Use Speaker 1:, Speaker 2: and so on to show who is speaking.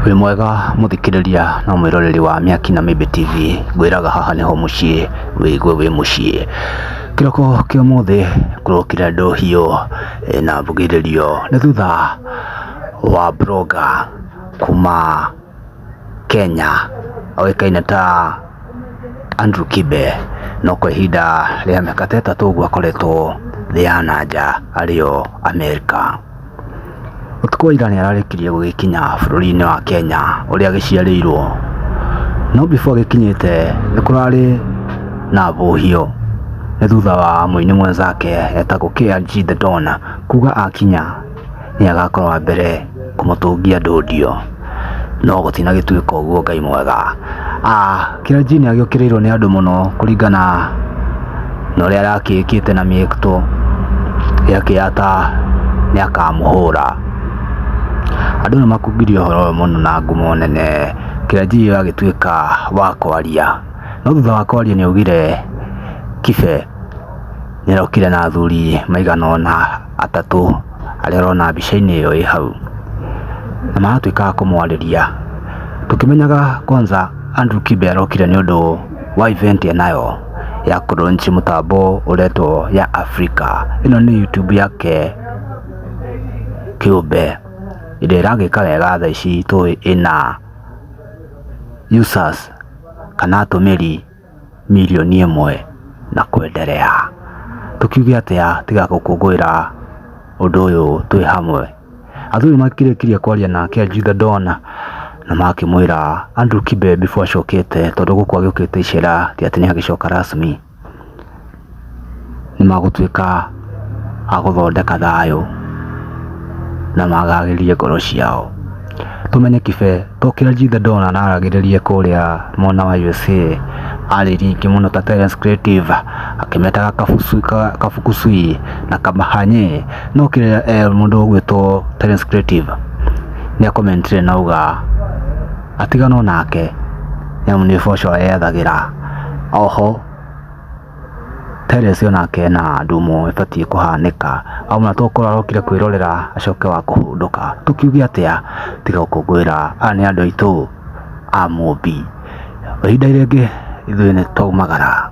Speaker 1: Wĩ mwega mũthikĩrĩria na mwĩroreri wa Mĩaki na Mĩmbi TV, ngwĩraga haha nĩho mũciĩ, wĩigue wĩ mũciĩ. Kĩroko kĩa ũmũthĩ kũrokire ndũhiũ na mbugĩrĩrio nĩ thutha wa blogger kuma Kenya oĩkaine ta Andrew Kibe, no kwa ihinda rĩa mĩaka ta ĩtatũ ũguo akoretwo thĩ ya nanja arĩo Amerika. Ũtukũ wa ira nĩ ararĩkirie gũgĩkinya bũrũri-inĩ wa Kenya ũrĩa agĩciarĩirwo, no before agĩkinyĩte nĩ kũrarĩ na bũhio nĩ thutha wa mũini mwenzake etagwo KRG The Don kuga akinya nĩ agakorwo wa mbere kũmũtũngia ndũndio, no gũtinagĩtuĩka ũguo. Ngai mwega. KRG nĩ agĩũkĩrĩirwo nĩ andũ mũno kũringana na ũrĩa arakĩkĩte na mĩekto yake ata nĩ akamũhũra. Andũ nĩ makungirie ũhoro mũno na ngumo nene, KRG agĩtuĩka wa kwaria, no thutha wa kwaria nĩ augire Kibe nĩ arokire na athuri maigana ũna atatũ arĩa ũrona mbica-inĩ ĩyo ĩ hau, na maratuĩka a kũmwarĩria. Tũkĩmenyaga kwanza Andrew Kibe arokire nĩ ũndũ wa event enayo ya kũlaunch mũtambo ũretwo ya Africa. Ĩno nĩ YouTube yake kĩũmbe ĩrĩa ĩragĩka wega thaa ici, tũĩ ĩna users kana atũmĩri milioni 1 na kwenderea. Tukiuge atĩa tiga gũkũngũĩra ũndũ ũyũ twĩ hamwe. Athuri makĩrĩkirie kwaria na KRG The Don na makĩmwĩra Andrew Kibe before acokete, tondũ gũkũ agĩũkĩte icera ti atĩ nĩ agĩcoka rasmi, nĩ magũtuĩka a gũthondeka thayũ na magagĩrie ngoro ciao. Tũmenye Kibe to KRG The Don aragĩrĩrie kũrĩa mwena wa USA arĩ ringĩ mũno ta Terence Creative akĩmetaga Kafukusui na Kamahanye, no kĩrĩa mũndũ ũgwĩtwo Terence Creative nĩ akomentire na uga atigano nake nĩamu nĩ boco ethagĩra. Oho Terence onake na ndumo ĩbatiĩ kũhanĩka, auna tũkorwo arokire kwĩrorera acoke wa kũhũndũka. Tukiuge atĩa tiga gũkũngũĩra aya nĩ andũ aitũ a Mũmbi. Ihinda rĩngĩ ithuĩ nĩ twaumagara.